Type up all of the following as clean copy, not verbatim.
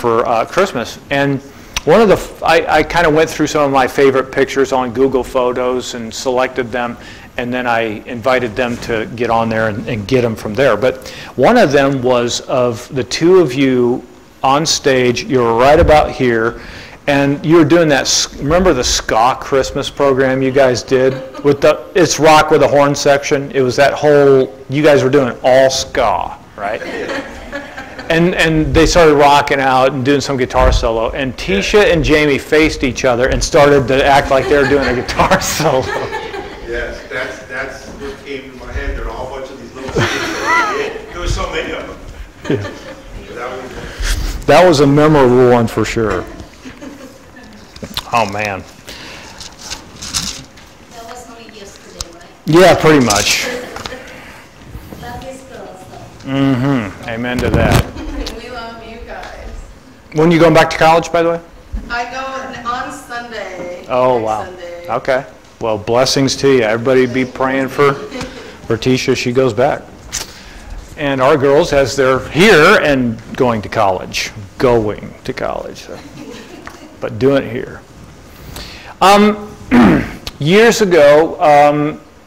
for Christmas. And one of the, I kind of went through some of my favorite pictures on Google Photos and selected them, and then I invited them to get on there and get them from there. But one of them was of the two of you on stage. You were right about here, and you were doing that, remember the ska Christmas program you guys did? With the, it's rock with a horn section. It was that whole, you guys were doing all ska, right? And they started rocking out and doing some guitar solo, and Tisha and Jamie faced each other and started to act like they were doing a guitar solo. Yes, that's what came to my head. There are a whole bunch of these little skits. There were so many of them. Yeah. That was a memorable one for sure. Oh man. That was only yesterday, right? Yeah, pretty much. Love is girls, though. Mm-hmm. Amen to that. We love you guys. When are you going back to college, by the way? I go on Sunday. Oh, next wow. Sunday. Okay. Well, blessings to you. Everybody be praying for Tisha. She goes back. And our girls, as they're here and going to college. So. But doing it here. Years ago,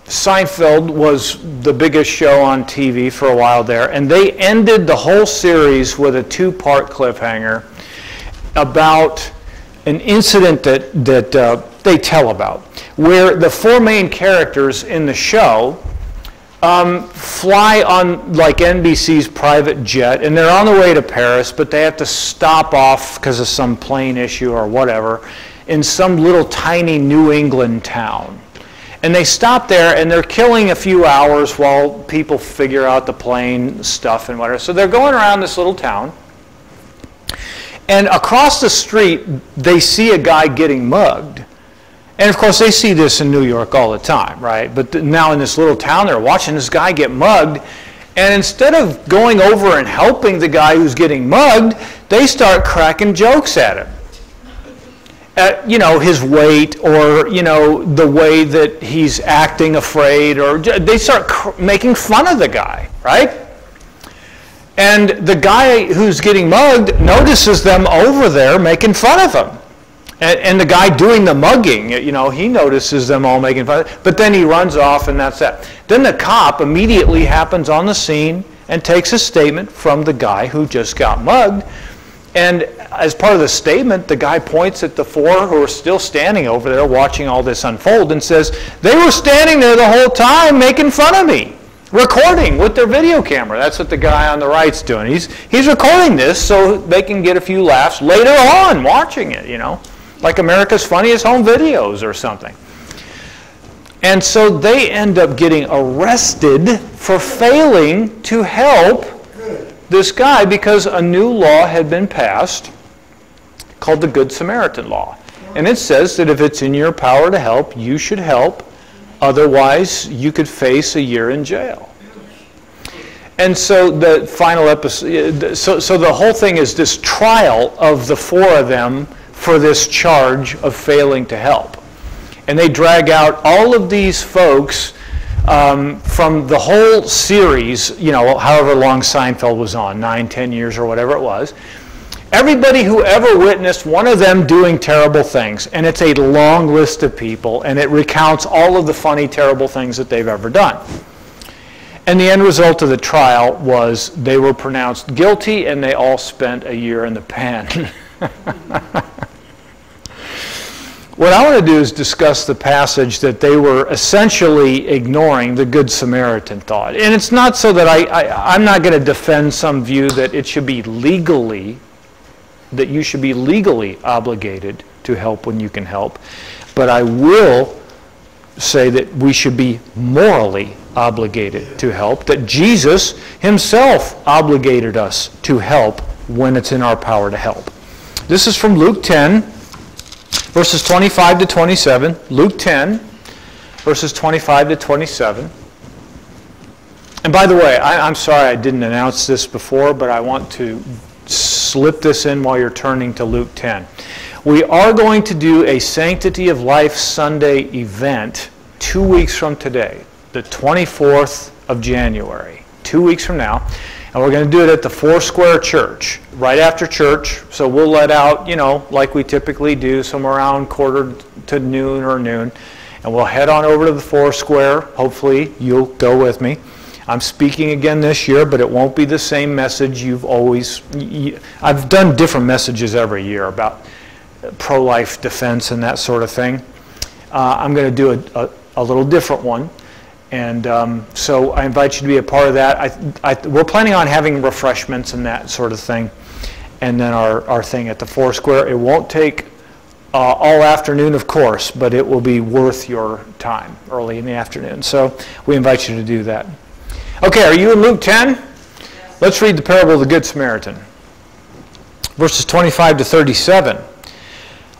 Seinfeld was the biggest show on TV for a while there, and they ended the whole series with a two-part cliffhanger about an incident that they tell about, where the four main characters in the show fly on like NBC's private jet, and they're on the way to Paris, but they have to stop off because of some plane issue or whatever in some little tiny New England town. And they stop there, and they're killing a few hours while people figure out the plane stuff and whatever. So they're going around this little town, and across the street, they see a guy getting mugged. And of course, they see this in New York all the time, right? But now in this little town, they're watching this guy get mugged. And instead of going over and helping the guy who's getting mugged, they start cracking jokes at him. At, you know, his weight, or, you know, the way that he's acting afraid, or they start making fun of the guy, right? And the guy who's getting mugged notices them over there making fun of him. And the guy doing the mugging, you know, he notices them all making fun of it, but then he runs off, and that's that. Then the cop immediately happens on the scene and takes a statement from the guy who just got mugged. And as part of the statement, the guy points at the four who are still standing over there watching all this unfold and says, they were standing there the whole time making fun of me, recording with their video camera. That's what the guy on the right's doing. He's recording this so they can get a few laughs later on watching it, you know, like America's Funniest Home Videos or something. And so they end up getting arrested for failing to help this guy because a new law had been passed called the Good Samaritan law. And it says that if it's in your power to help, you should help. Otherwise, you could face a year in jail. And so the final episode, so the whole thing is this trial of the four of them for this charge of failing to help. And they drag out all of these folks from the whole series, you know, however long Seinfeld was on, 9, 10 years or whatever it was. Everybody who ever witnessed one of them doing terrible things, and it's a long list of people, and it recounts all of the funny, terrible things that they've ever done. And the end result of the trial was they were pronounced guilty, and they all spent a year in the pen. What I want to do is discuss the passage that they were essentially ignoring, the Good Samaritan thought. And it's not so that I'm not going to defend some view that it should be legally, that you should be legally obligated to help when you can help. But I will say that we should be morally obligated to help, that Jesus himself obligated us to help when it's in our power to help. This is from Luke 10, verses 25 to 27. Luke 10, verses 25 to 27. And by the way, I'm sorry I didn't announce this before, but I want to slip this in while you're turning to Luke 10. We are going to do a Sanctity of Life Sunday event 2 weeks from today, the 24th of January, 2 weeks from now. And we're going to do it at the Foursquare Church, right after church. So we'll let out, like we typically do, somewhere around quarter to noon or noon. And we'll head on over to the Foursquare. Hopefully you'll go with me. I'm speaking again this year, but it won't be the same message you've always... I've done different messages every year about pro-life defense and that sort of thing. I'm going to do a little different one. And so I invite you to be a part of that. We're planning on having refreshments and that sort of thing. And then our thing at the Foursquare. It won't take all afternoon, of course, but it will be worth your time early in the afternoon. So we invite you to do that. Okay, are you in Luke 10? Yes. Let's read the parable of the Good Samaritan. Verses 25 to 37.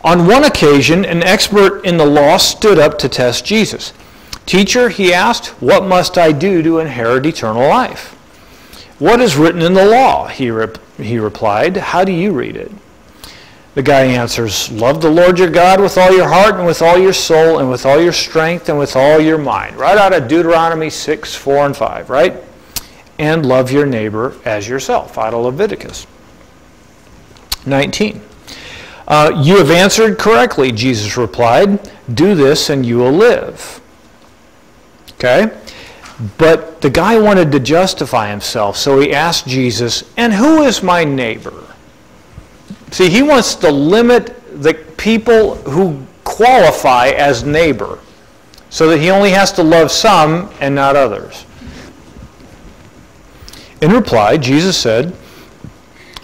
On one occasion, an expert in the law stood up to test Jesus. Teacher, he asked, what must I do to inherit eternal life? What is written in the law? He replied. How do you read it? The guy answers, love the Lord your God with all your heart and with all your soul and with all your strength and with all your mind. Right out of Deuteronomy 6, 4, and 5, right? And love your neighbor as yourself, out of Leviticus 19. You have answered correctly, Jesus replied. Do this and you will live. Okay? But the guy wanted to justify himself, so he asked Jesus, and who is my neighbor? See, he wants to limit the people who qualify as neighbor so that he only has to love some and not others. In reply, Jesus said,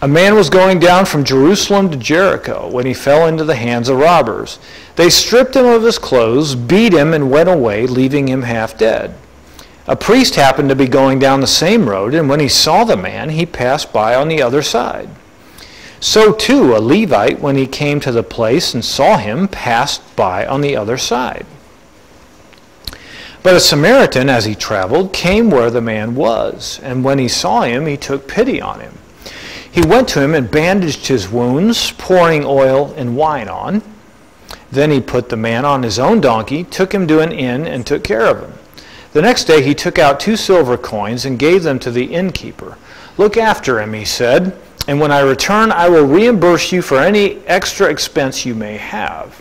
a man was going down from Jerusalem to Jericho when he fell into the hands of robbers. They stripped him of his clothes, beat him, and went away, leaving him half dead. A priest happened to be going down the same road, and when he saw the man, he passed by on the other side. So too, a Levite, when he came to the place and saw him, passed by on the other side. But a Samaritan, as he traveled, came where the man was, and when he saw him, he took pity on him. He went to him and bandaged his wounds, pouring oil and wine on. Then he put the man on his own donkey, took him to an inn, and took care of him. The next day he took out 2 silver coins and gave them to the innkeeper. Look after him, he said, and when I return, I will reimburse you for any extra expense you may have.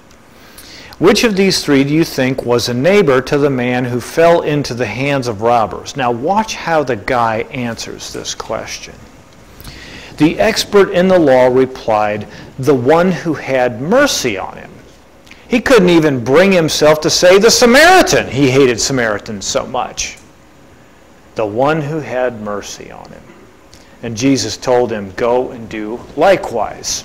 Which of these 3 do you think was a neighbor to the man who fell into the hands of robbers? Now watch how the guy answers this question. The expert in the law replied, the one who had mercy on him. He couldn't even bring himself to say the Samaritan. He hated Samaritans so much. The one who had mercy on him. And Jesus told him, go and do likewise.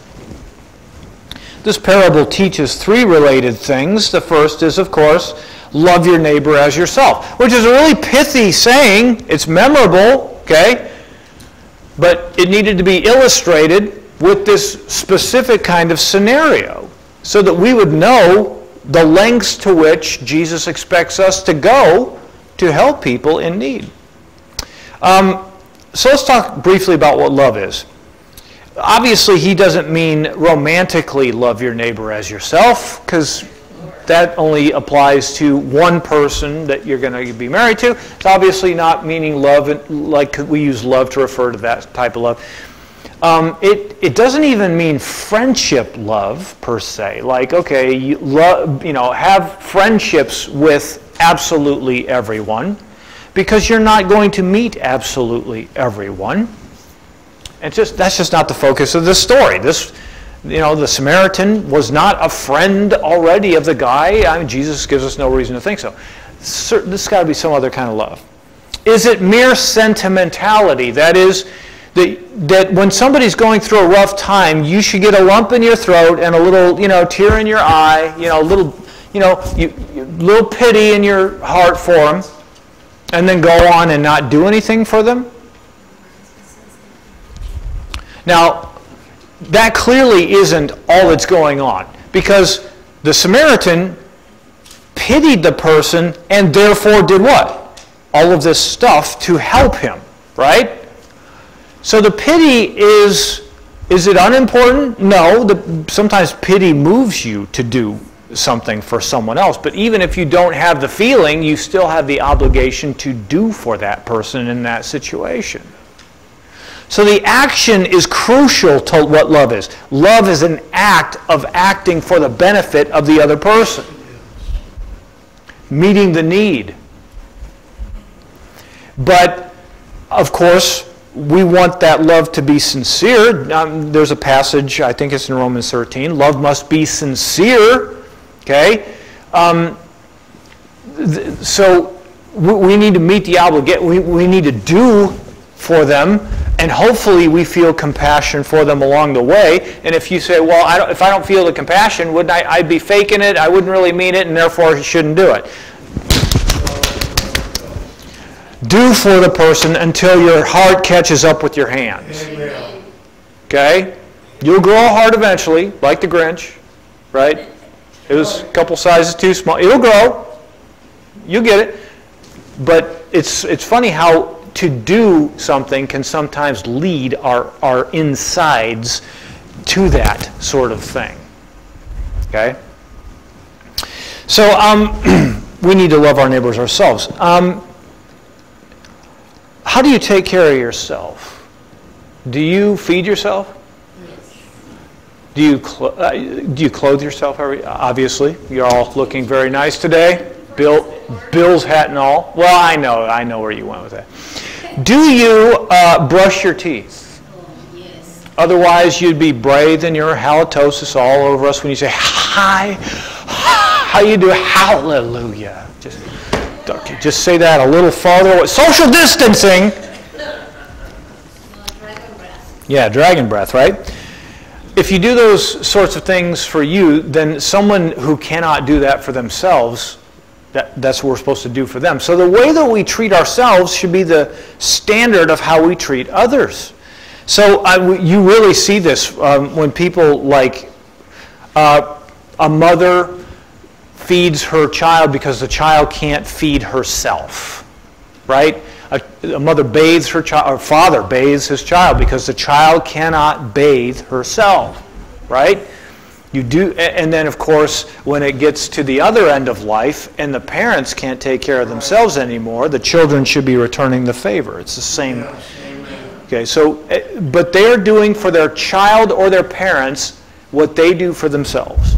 This parable teaches 3 related things. The first is, of course, love your neighbor as yourself, which is a really pithy saying. It's memorable, okay? But it needed to be illustrated with this specific kind of scenario so that we would know the lengths to which Jesus expects us to go to help people in need. So let's talk briefly about what love is. Obviously, he doesn't mean romantically love your neighbor as yourself, because that only applies to one person that you're going to be married to. It's obviously not meaning love like we use love to refer to that type of love. It doesn't even mean friendship love per se. Like, okay, you have friendships with absolutely everyone, because you're not going to meet absolutely everyone. That's just not the focus of this story. The Samaritan was not a friend already of the guy. I mean, Jesus gives us no reason to think so. This has got to be some other kind of love. Is it mere sentimentality? That is, that when somebody's going through a rough time, you should get a lump in your throat and a little, tear in your eye, little pity in your heart for them, and then go on and not do anything for them? Now, that clearly isn't all that's going on, because the Samaritan pitied the person and therefore did what? All of this stuff to help him, right? So the pity is it unimportant? No. Sometimes pity moves you to do something for someone else, but even if you don't have the feeling, you still have the obligation to do for that person in that situation. So the action is crucial to what love is. Love is an act of acting for the benefit of the other person. Meeting the need. But, of course, we want that love to be sincere. There's a passage, I think it's in Romans 13, love must be sincere. Okay? So we need to meet the obligation. We need to do for them, and hopefully we feel compassion for them along the way. And if you say, well, if I don't feel the compassion, wouldn't I'd be faking it, I wouldn't really mean it, and therefore I shouldn't do it. Do for the person until your heart catches up with your hands. Amen. Okay? You'll grow a heart eventually, like the Grinch, right? It was a couple sizes too small. It'll grow. You'll get it. But it's funny how to do something can sometimes lead our insides to that sort of thing. Okay? So we need to love our neighbors ourselves. How do you take care of yourself? Do you feed yourself? Yes. Do you clothe yourself? Obviously, you're all looking very nice today. Bill's hat and all. Well, I know where you went with that. Do you brush your teeth? Oh, yes. Otherwise, you'd be breathing your halitosis all over us when you say, hi, how you do? Hallelujah. Just say that a little farther. Social distancing. Dragon breath. Yeah, dragon breath, right? If you do those sorts of things for you, then someone who cannot do that for themselves, that's what we're supposed to do for them. So the way that we treat ourselves should be the standard of how we treat others. So you really see this when people like a mother feeds her child because the child can't feed herself, right? A mother bathes her child, or father bathes his child because the child cannot bathe herself, right? You do, and then of course, when it gets to the other end of life and the parents can't take care of themselves anymore, the children should be returning the favor. It's the same. Okay, so, but they're doing for their child or their parents what they do for themselves.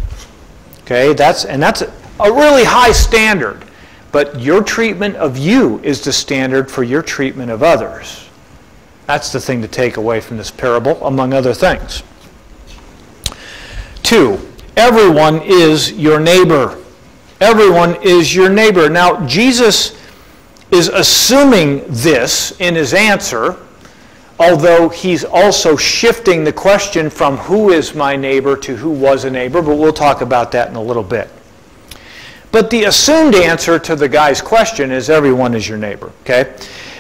Okay, that's a really high standard. But your treatment of you is the standard for your treatment of others. That's the thing to take away from this parable, among other things. 2, everyone is your neighbor. Everyone is your neighbor. Now, Jesus is assuming this in his answer, although he's also shifting the question from who is my neighbor to who was a neighbor, but we'll talk about that in a little bit. But the assumed answer to the guy's question is everyone is your neighbor. Okay?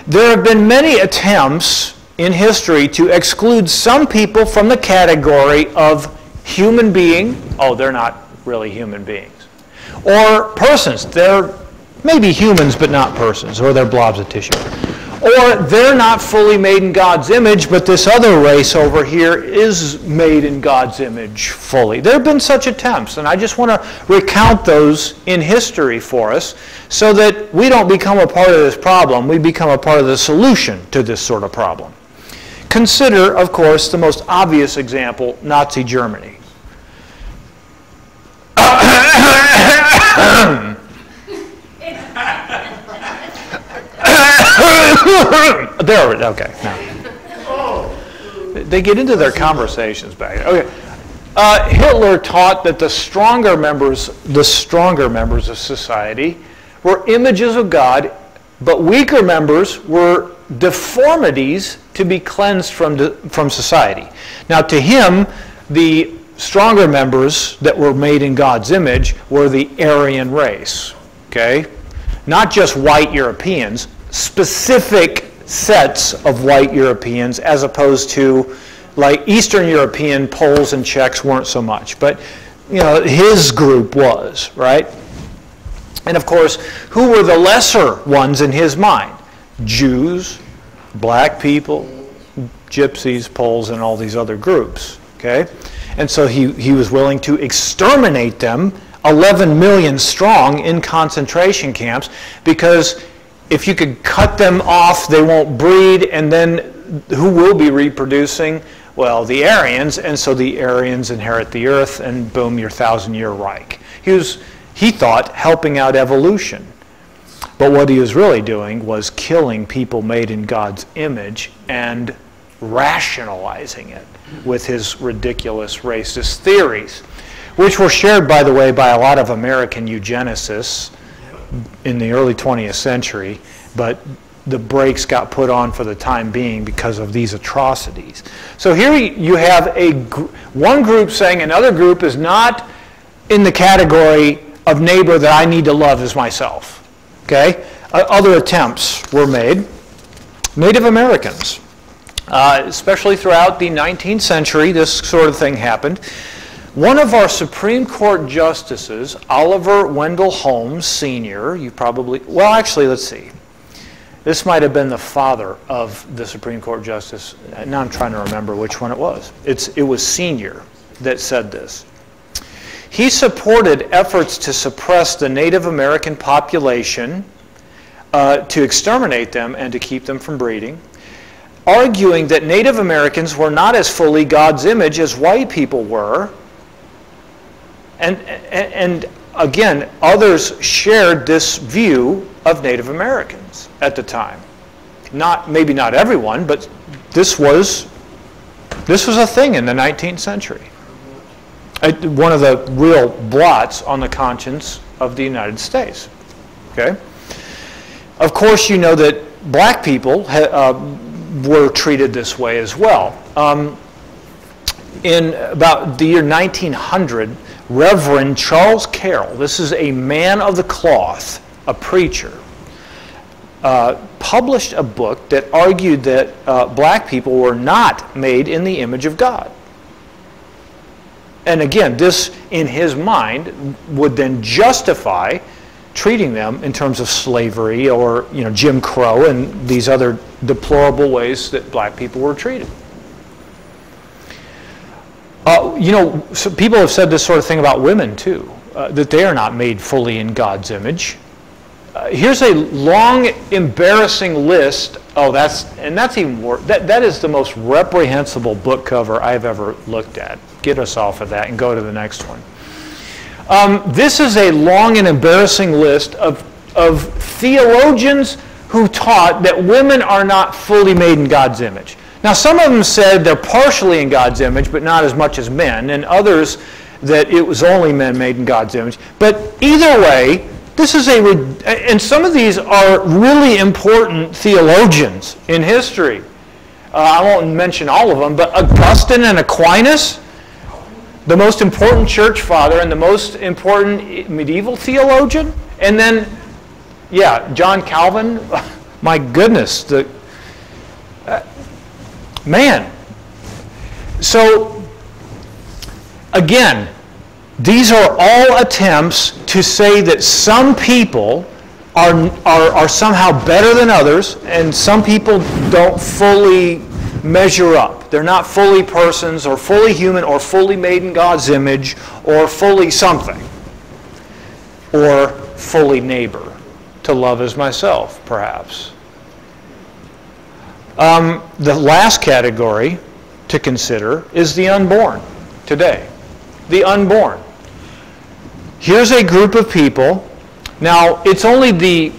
There have been many attempts in history to exclude some people from the category of human being. Oh, they're not really human beings. Or persons. They're maybe humans but not persons, or they're blobs of tissue. Or they're not fully made in God's image, but this other race over here is made in God's image fully. There have been such attempts, and I just want to recount those in history for us so that we don't become a part of this problem, we become a part of the solution to this sort of problem. Consider, of course, the most obvious example, Nazi Germany. There, okay. No. They get into their conversations back. Okay. Hitler taught that the stronger members of society were images of God, but weaker members were deformities to be cleansed from society. Now, to him, the stronger members that were made in God's image were the Aryan race. Okay? Not just white Europeans, specific sets of white Europeans as opposed to like Eastern European Poles and Czechs weren't so much. But, you know, his group was, right? And of course, who were the lesser ones in his mind? Jews, black people, gypsies, Poles, and all these other groups. Okay? And so he was willing to exterminate them, 11 million strong, in concentration camps, because if you could cut them off, they won't breed, and then who will be reproducing? Well, the Aryans, and so the Aryans inherit the earth, and boom, your 1,000-year Reich. He thought, helping out evolution. But what he was really doing was killing people made in God's image and rationalizing it with his ridiculous racist theories, which were shared, by the way, by a lot of American eugenicists in the early 20th century, but the brakes got put on for the time being because of these atrocities. So here you have one group saying another group is not in the category of neighbor that I need to love as myself. Okay? Other attempts were made. Native Americans, especially throughout the 19th century, this sort of thing happened. One of our Supreme Court justices, Oliver Wendell Holmes Sr., well, actually, let's see. This might have been the father of the Supreme Court justice. Now I'm trying to remember which one it was. It was Sr. that said this. He supported efforts to suppress the Native American population, to exterminate them and to keep them from breeding, arguing that Native Americans were not as fully God's image as white people were. And again, others shared this view of Native Americans at the time. Maybe not everyone, but this was a thing in the 19th century. One of the real blots on the conscience of the United States. Okay? Of course, you know that black people were treated this way as well. In about the year 1900, Reverend Charles Carroll, this is a man of the cloth, a preacher, published a book that argued that black people were not made in the image of God. And again, this, in his mind, would then justify treating them in terms of slavery or, Jim Crow and these other deplorable ways that black people were treated. Some people have said this sort of thing about women too, that they are not made fully in God's image. Here's a long, embarrassing list. That's even worse. That is the most reprehensible book cover I've ever looked at. Get us off of that and go to the next one. This is a long and embarrassing list of theologians who taught that women are not fully made in God's image. Now, some of them said they're partially in God's image, but not as much as men, and others that it was only men made in God's image. But either way, this is and some of these are really important theologians in history. I won't mention all of them, but Augustine and Aquinas, the most important church father and the most important medieval theologian, and then, John Calvin. My goodness, man. So, again, these are all attempts to say that some people are somehow better than others, and some people don't fully measure up. They're not fully persons, or fully human, or fully made in God's image, or fully something, or fully neighbor, to love as myself, perhaps. The last category to consider is the unborn today. The unborn. Here's a group of people. Now, it's only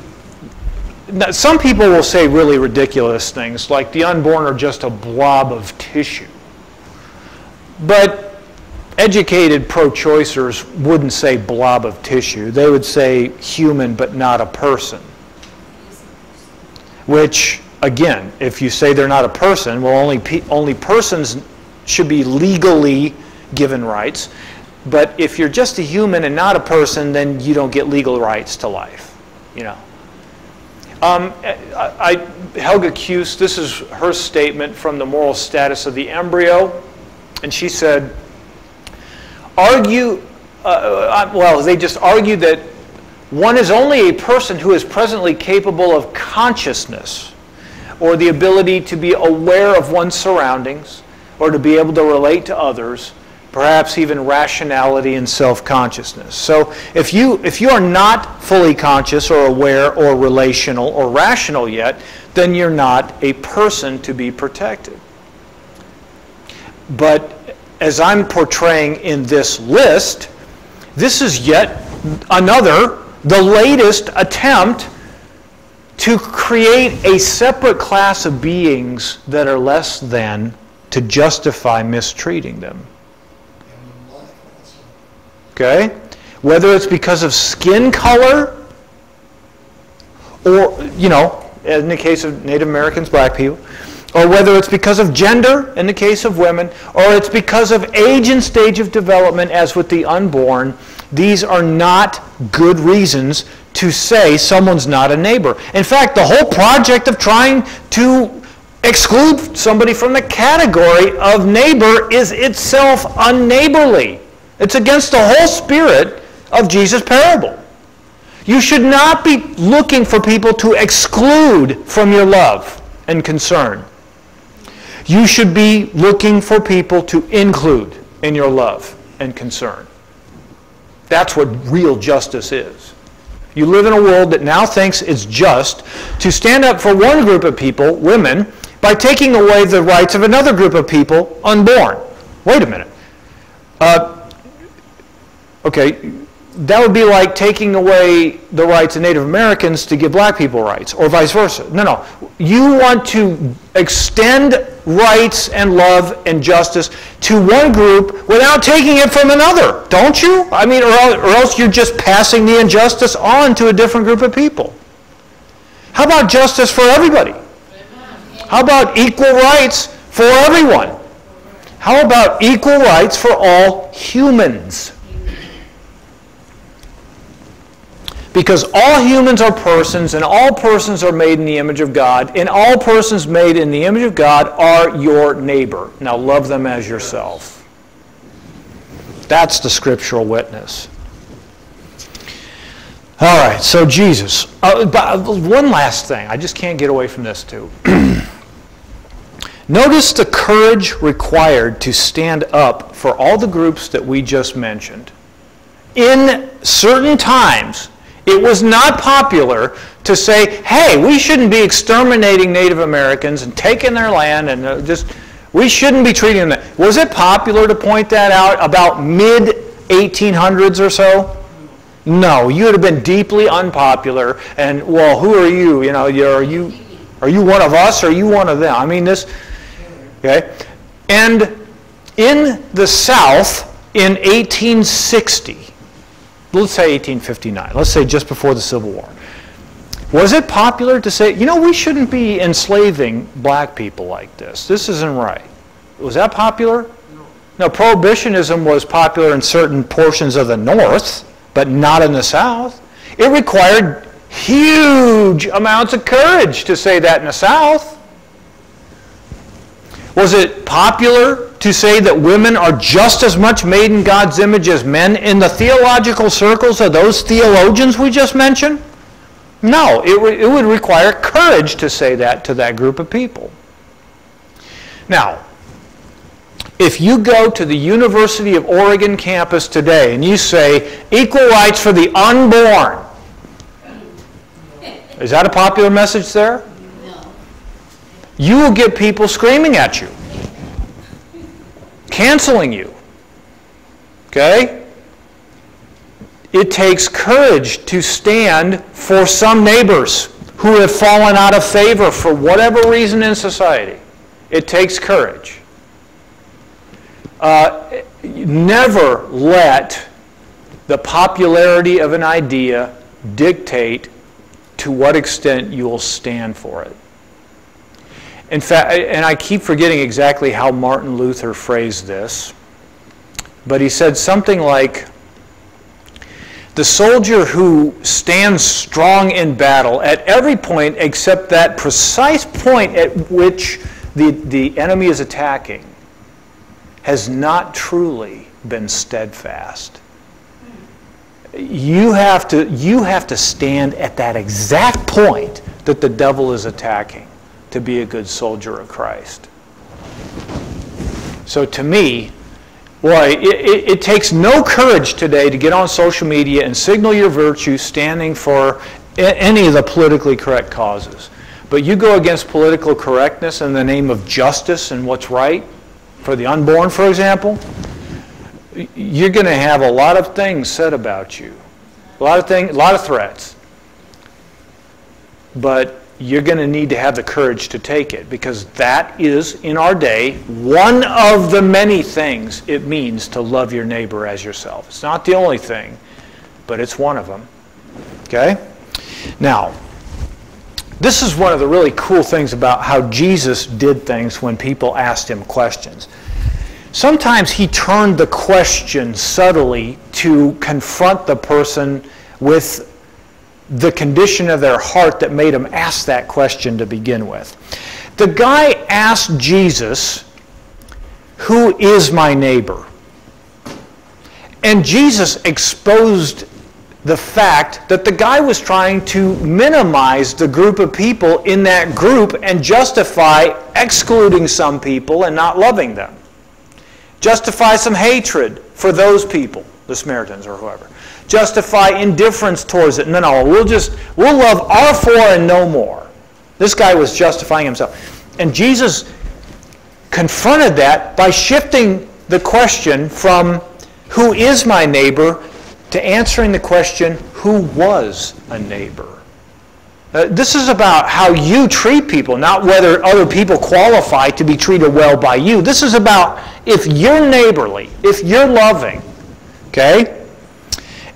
some people will say really ridiculous things, like the unborn are just a blob of tissue. But educated pro-choicers wouldn't say blob of tissue. They would say human but not a person. Which, again, if you say they're not a person, well, only persons should be legally given rights. But if you're just a human and not a person, then you don't get legal rights to life. Helga Cuse, this is her statement from The Moral Status of the Embryo, and she said, they just argue that one is only a person who is presently capable of consciousness, or the ability to be aware of one's surroundings, or to be able to relate to others, perhaps even rationality and self-consciousness. So if you are not fully conscious or aware or relational or rational yet, then you're not a person to be protected. But as I'm portraying in this list, this is yet another, the latest attempt to create a separate class of beings that are less than to justify mistreating them. Okay? Whether it's because of skin color, or, you know, in the case of Native Americans, black people, or whether it's because of gender, in the case of women, or it's because of age and stage of development, as with the unborn, these are not good reasons to say someone's not a neighbor. In fact, the whole project of trying to exclude somebody from the category of neighbor is itself unneighborly. It's against the whole spirit of Jesus' parable. You should not be looking for people to exclude from your love and concern. You should be looking for people to include in your love and concern. That's what real justice is. You live in a world that now thinks it's just to stand up for one group of people, women, by taking away the rights of another group of people, unborn. Wait a minute. Okay, that would be like taking away the rights of Native Americans to give black people rights, or vice versa. No, no. You want to extend rights and love and justice to one group without taking it from another, don't you? I mean, or else you're just passing the injustice on to a different group of people. How about justice for everybody? How about equal rights for everyone? How about equal rights for all humans? Because all humans are persons, and all persons are made in the image of God, and all persons made in the image of God are your neighbor. Now love them as yourself. That's the scriptural witness. All right, so Jesus. One last thing. I just can't get away from this too. Notice the courage required to stand up for all the groups that we just mentioned. In certain times, it was not popular to say, hey, we shouldn't be exterminating Native Americans and taking their land and we shouldn't be treating them that. Was it popular to point that out about mid-1800s or so? No, you would have been deeply unpopular and, well, who are you? You know, are you one of us or are you one of them? I mean, this, okay? And in the South in 1860, let's say 1859, let's say just before the Civil War. Was it popular to say, you know, we shouldn't be enslaving black people like this. This isn't right. Was that popular? No, prohibitionism was popular in certain portions of the North, but not in the South. It required huge amounts of courage to say that in the South. Was it popular to say that women are just as much made in God's image as men in the theological circles of those theologians we just mentioned? No, it would require courage to say that to that group of people. Now, if you go to the University of Oregon campus today and you say, equal rights for the unborn, is that a popular message there? No. You will get people screaming at you, canceling you. Okay? It takes courage to stand for some neighbors who have fallen out of favor for whatever reason in society. It takes courage. Never let the popularity of an idea dictate to what extent you will stand for it. In fact, and I keep forgetting exactly how Martin Luther phrased this, but he said something like, the soldier who stands strong in battle at every point except that precise point at which the enemy is attacking has not truly been steadfast. You have to stand at that exact point that the devil is attacking to be a good soldier of Christ. So to me, Boy, it takes no courage today to get on social media and signal your virtue standing for any of the politically correct causes. But you go against political correctness in the name of justice and what's right, for the unborn, for example, you're going to have a lot of things said about you. A lot of threats. But you're going to need to have the courage to take it, because that is, in our day, one of the many things it means to love your neighbor as yourself. It's not the only thing, but it's one of them. Okay? Now, this is one of the really cool things about how Jesus did things when people asked him questions. Sometimes he turned the question subtly to confront the person with the condition of their heart that made them ask that question to begin with. The guy asked Jesus, "Who is my neighbor?" And Jesus exposed the fact that the guy was trying to minimize the group of people in that group and justify excluding some people and not loving them. Justify some hatred for those people, the Samaritans or whoever. Justify indifference towards it. No, we'll love our four and no more. This guy was justifying himself. And Jesus confronted that by shifting the question from who is my neighbor to answering the question, who was a neighbor? This is about how you treat people, not whether other people qualify to be treated well by you. This is about if you're neighborly, if you're loving, okay?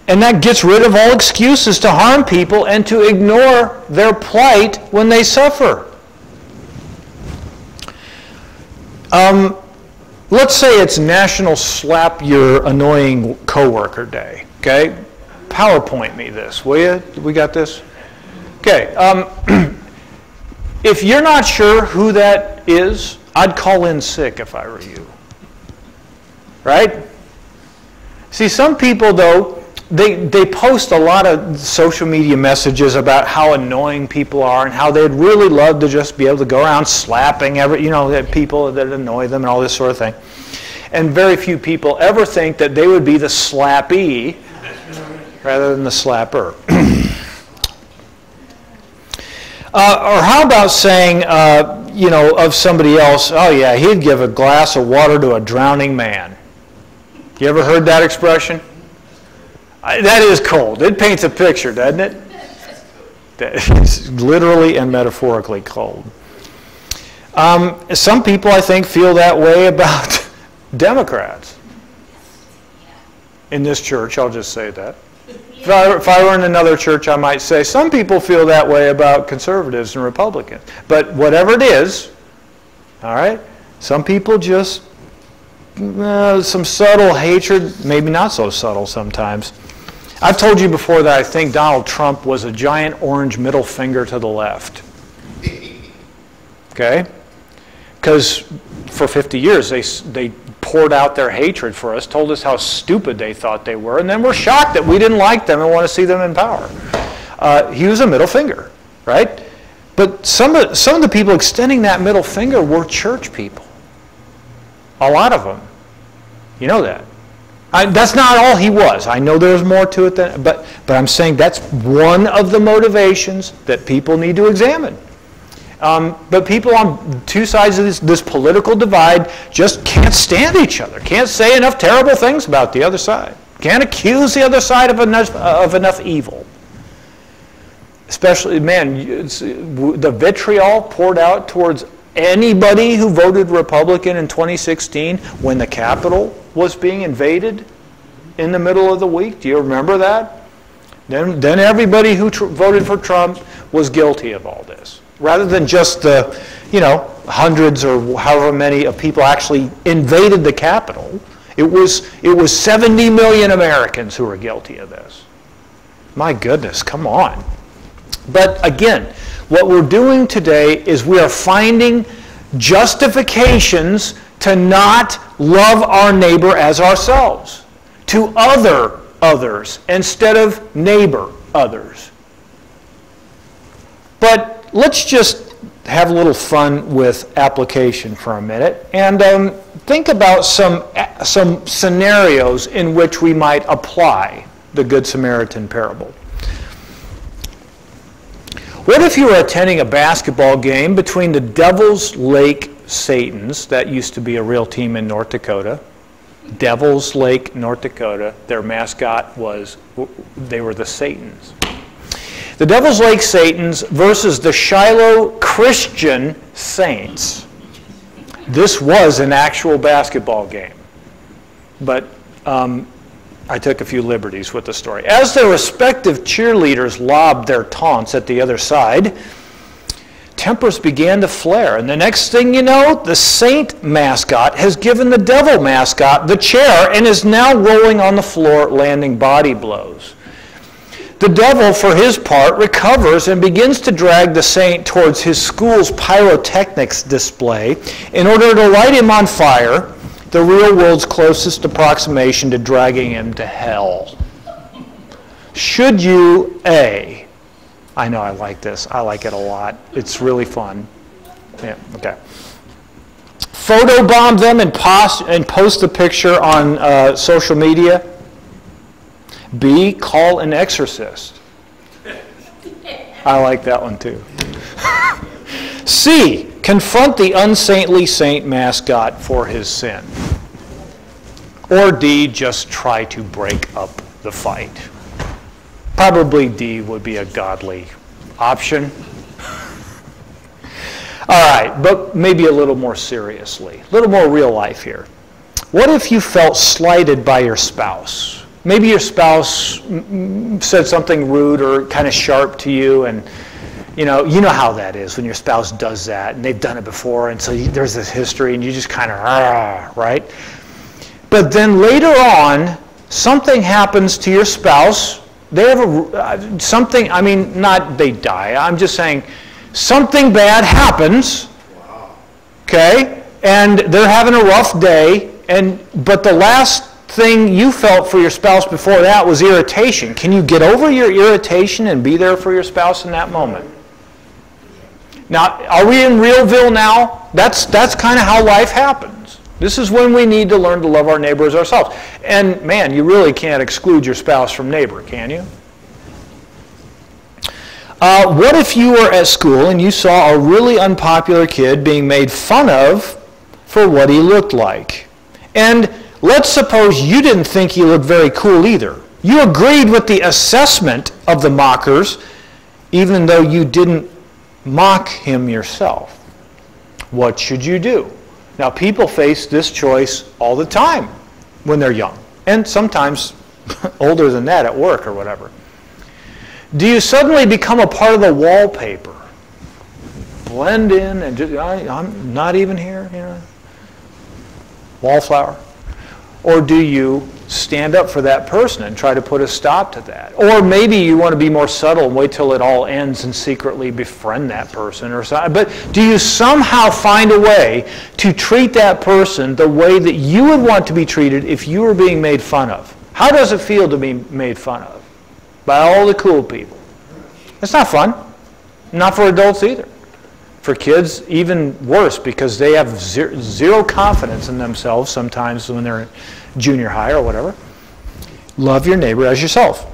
And that gets rid of all excuses to harm people and to ignore their plight when they suffer. Let's say it's National Slap Your Annoying Coworker Day, okay? PowerPoint me this, will you? We got this? Okay. If you're not sure who that is, I'd call in sick if I were you. Right? See, some people, though, they post a lot of social media messages about how annoying people are and how they'd really love to just be able to go around slapping people that annoy them and all this sort of thing. And very few people ever think that they would be the slappee rather than the slapper. Or how about saying, of somebody else, oh yeah, he'd give a glass of water to a drowning man. You ever heard that expression? That is cold. It paints a picture, doesn't it? It's literally and metaphorically cold. Some people, I think, feel that way about Democrats. In this church, I'll just say that. If I were in another church, I might say some people feel that way about conservatives and Republicans. But whatever it is, all right, some people just, some subtle hatred, maybe not so subtle sometimes. I've told you before that I think Donald Trump was a giant orange middle finger to the left. Okay? Because for 50 years they poured out their hatred for us, told us how stupid they thought they were, and then were shocked that we didn't like them and want to see them in power. He was a middle finger, right? But some of the people extending that middle finger were church people. A lot of them. You know that. That's not all he was. I know there's more to it than, but I'm saying that's one of the motivations that people need to examine. But people on two sides of this political divide just can't stand each other. Can't say enough terrible things about the other side. Can't accuse the other side of enough evil. Especially, man, the vitriol poured out towards anybody who voted Republican in 2016 when the Capitol was being invaded in the middle of the week. Do you remember that? Then everybody who voted for Trump was guilty of all this. Rather than just the, hundreds or however many of people actually invaded the Capitol, it was 70 million Americans who were guilty of this. My goodness, come on. But again, what we're doing today is we are finding justifications to not love our neighbor as ourselves, to others instead of neighbor others. But let's just have a little fun with application for a minute and think about some scenarios in which we might apply the Good Samaritan parable. What if you were attending a basketball game between the Devil's Lake Satans, that used to be a real team in North Dakota, Devil's Lake, North Dakota, their mascot was, they were the Satans. The Devil's Lake Satans versus the Shiloh Christian Saints. This was an actual basketball game, but I took a few liberties with the story. As their respective cheerleaders lobbed their taunts at the other side, tempers began to flare. And the next thing you know, the Saint mascot has given the Devil mascot the chair and is now rolling on the floor, landing body blows. The Devil, for his part, recovers and begins to drag the Saint towards his school's pyrotechnics display in order to light him on fire, the real world's closest approximation to dragging him to hell. Should you, A, I know I like this. I like it a lot. It's really fun. Yeah, okay. Photobomb them and post the picture on social media. B, call an exorcist. I like that one too. C, confront the unsaintly saint mascot for his sin. Or D, just try to break up the fight. Probably D would be a godly option. All right, but maybe a little more seriously, a little more real life here. What if you felt slighted by your spouse? Maybe your spouse said something rude or kind of sharp to you, and you know how that is when your spouse does that, and they've done it before, and so there's this history, and you just kind of, right? But then later on, something happens to your spouse. They have something, I mean, not they die. I'm just saying something bad happens, okay, and they're having a rough day, but the last thing you felt for your spouse before that was irritation. Can you get over your irritation and be there for your spouse in that moment? Now, are we in Realville now? That's kind of how life happens. This is when we need to learn to love our neighbor as ourselves. And man, you really can't exclude your spouse from neighbor, can you? What if you were at school and you saw a really unpopular kid being made fun of for what he looked like? And let's suppose you didn't think he looked very cool either. You agreed with the assessment of the mockers, even though you didn't mock him yourself. What should you do? Now, people face this choice all the time when they're young, and sometimes older than that at work or whatever. Do you suddenly become a part of the wallpaper? Blend in and just, I'm not even here, you know? Wallflower. Or do you stand up for that person and try to put a stop to that? Or maybe you want to be more subtle and wait till it all ends and secretly befriend that person or something. But do you somehow find a way to treat that person the way that you would want to be treated if you were being made fun of? How does it feel to be made fun of by all the cool people? It's not fun. Not for adults either. For kids, even worse, because they have zero confidence in themselves sometimes when they're in junior high or whatever. Love your neighbor as yourself.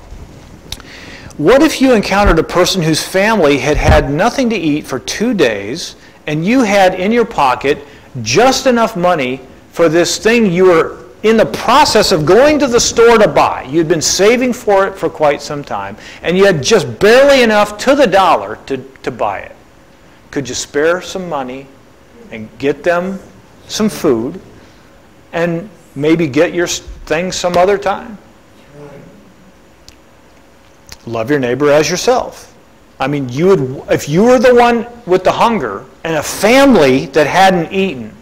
What if you encountered a person whose family had had nothing to eat for 2 days, and you had in your pocket just enough money for this thing you were in the process of going to the store to buy? You'd been saving for it for quite some time, and you had just barely enough to the dollar to buy it. Could you spare some money and get them some food and maybe get your thing some other time? Love your neighbor as yourself. I mean, if you were the one with the hunger and a family that hadn't eaten,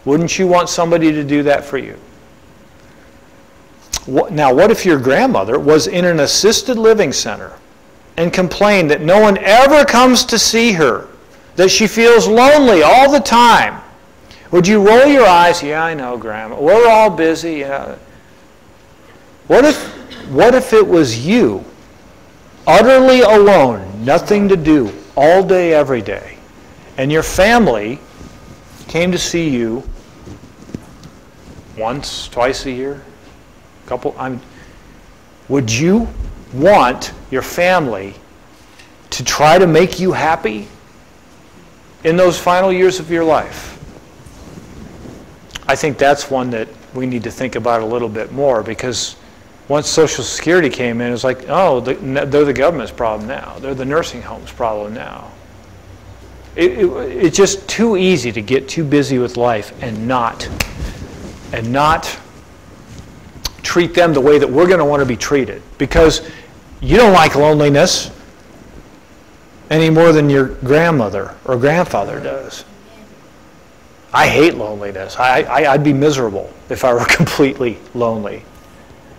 wouldn't you want somebody to do that for you? Now, what if your grandmother was in an assisted living center and complained that no one ever comes to see her, that she feels lonely all the time? Would you roll your eyes? Yeah, I know, Grandma. We're all busy. Yeah. What if it was you, utterly alone, nothing to do, all day, every day, and your family came to see you once, twice a year, would you want your family to try to make you happy in those final years of your life? I think that's one that we need to think about a little bit more, because once Social Security came in, it's like, oh, they're the government's problem now. They're the nursing home's problem now. It's just too easy to get too busy with life and not treat them the way that we're going to want to be treated, because you don't like loneliness any more than your grandmother or grandfather does. I hate loneliness. I'd be miserable if I were completely lonely.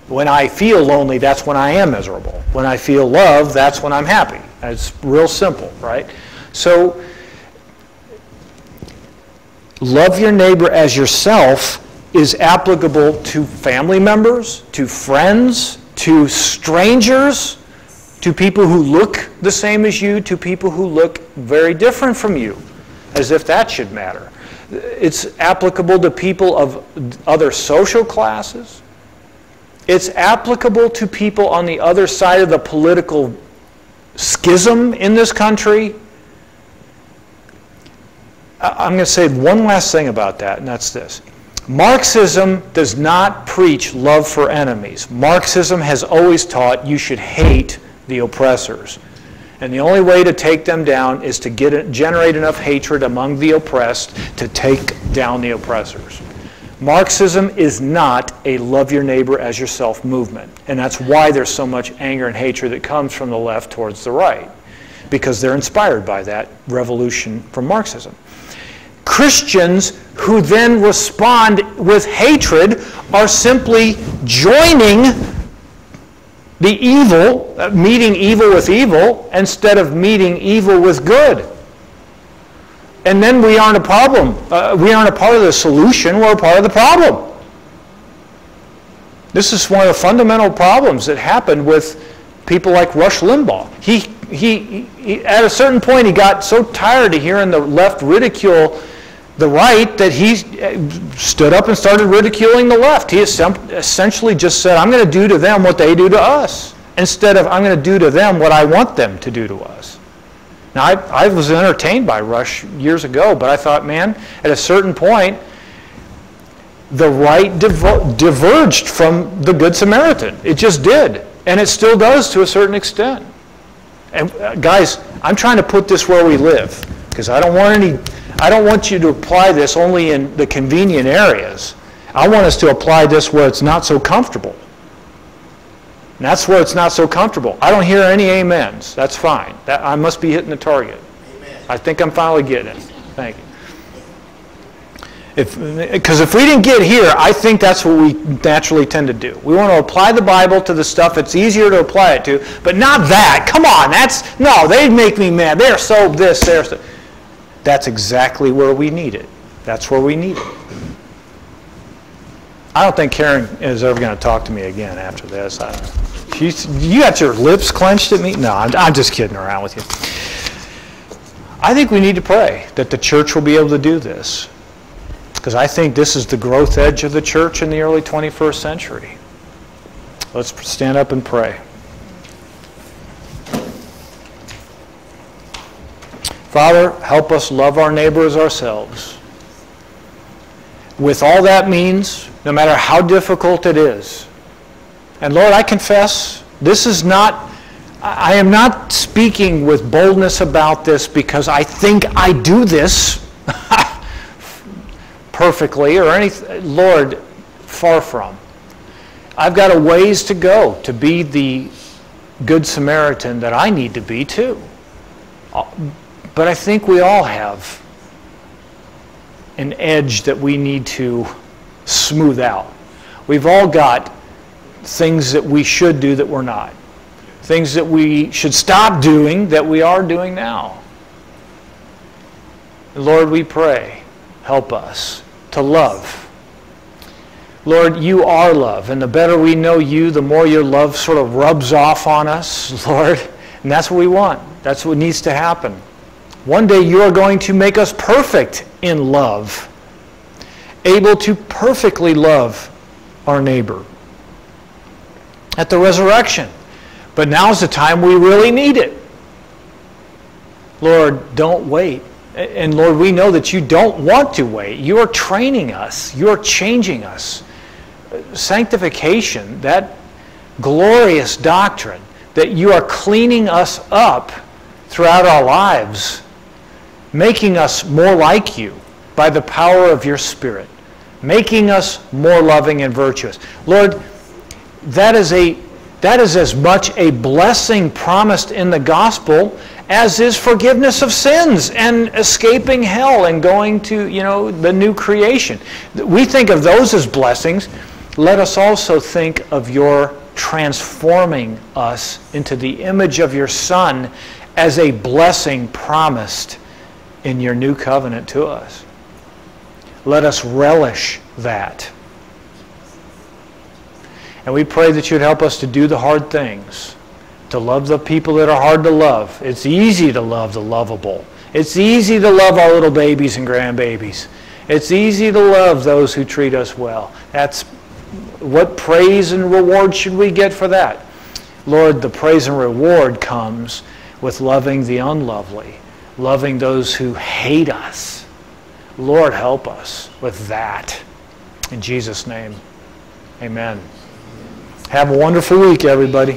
When I feel lonely, that's when I am miserable. When I feel love, that's when I'm happy. It's real simple, right? So, love your neighbor as yourself is applicable to family members, to friends, to strangers, to people who look the same as you, to people who look very different from you, as if that should matter. It's applicable to people of other social classes. It's applicable to people on the other side of the political schism in this country. I'm going to say one last thing about that, and that's this. Marxism does not preach love for enemies. Marxism has always taught you should hate the oppressors. And the only way to take them down is to generate enough hatred among the oppressed to take down the oppressors. Marxism is not a love your neighbor as yourself movement. And that's why there's so much anger and hatred that comes from the left towards the right, because they're inspired by that revolution from Marxism. Christians who then respond with hatred are simply joining the evil, meeting evil with evil, instead of meeting evil with good. And then we aren't a problem. We aren't a part of the solution. We're a part of the problem. This is one of the fundamental problems that happened with people like Rush Limbaugh. He at a certain point, he got so tired of hearing the left ridicule the right that he stood up and started ridiculing the left. He essentially just said, I'm going to do to them what they do to us, instead of I'm going to do to them what I want them to do to us. Now, I was entertained by Rush years ago, but I thought, man, at a certain point, the right diverged from the Good Samaritan. It just did. And it still does to a certain extent. And guys, I'm trying to put this where we live, because I don't want you to apply this only in the convenient areas. I want us to apply this where it's not so comfortable. And that's where it's not so comfortable. I don't hear any amens. That's fine. I must be hitting the target. Amen. I think I'm finally getting it. Thank you. Because if we didn't get here, I think that's what we naturally tend to do. We want to apply the Bible to the stuff it's easier to apply it to, but not that. Come on, no, they make me mad. They're so this, they're so. That's exactly where we need it. That's where we need it. I don't think Karen is ever going to talk to me again after this. You got your lips clenched at me? No, I'm just kidding around with you. I think we need to pray that the church will be able to do this, because I think this is the growth edge of the church in the early 21st century. Let's stand up and pray. Father, help us love our neighbor as ourselves. With all that means, no matter how difficult it is. And Lord, I confess, I am not speaking with boldness about this because I think I do this perfectly or anything. Lord, far from. I've got a ways to go to be the Good Samaritan that I need to be too. But I think we all have an edge that we need to smooth out. We've all got things that we should do that we're not. Things that we should stop doing that we are doing now. Lord, we pray, help us to love. Lord, you are love, and the better we know you, the more your love sort of rubs off on us, Lord. And that's what we want. That's what needs to happen. One day you are going to make us perfect in love, able to perfectly love our neighbor at the resurrection. But now's the time we really need it. Lord, don't wait. And Lord, we know that you don't want to wait. You are training us. You are changing us. Sanctification, that glorious doctrine that you are cleaning us up throughout our lives, making us more like you by the power of your Spirit, making us more loving and virtuous. Lord, that is as much a blessing promised in the gospel as is forgiveness of sins and escaping hell and going to, the new creation. We think of those as blessings. Let us also think of your transforming us into the image of your Son as a blessing promised in your new covenant to us. Let us relish that. And we pray that you'd help us to do the hard things, to love the people that are hard to love. It's easy to love the lovable. It's easy to love our little babies and grandbabies. It's easy to love those who treat us well. That's what praise and reward should we get for that? Lord, the praise and reward comes with loving the unlovely, loving those who hate us. Lord, help us with that. In Jesus' name, amen. Have a wonderful week, everybody.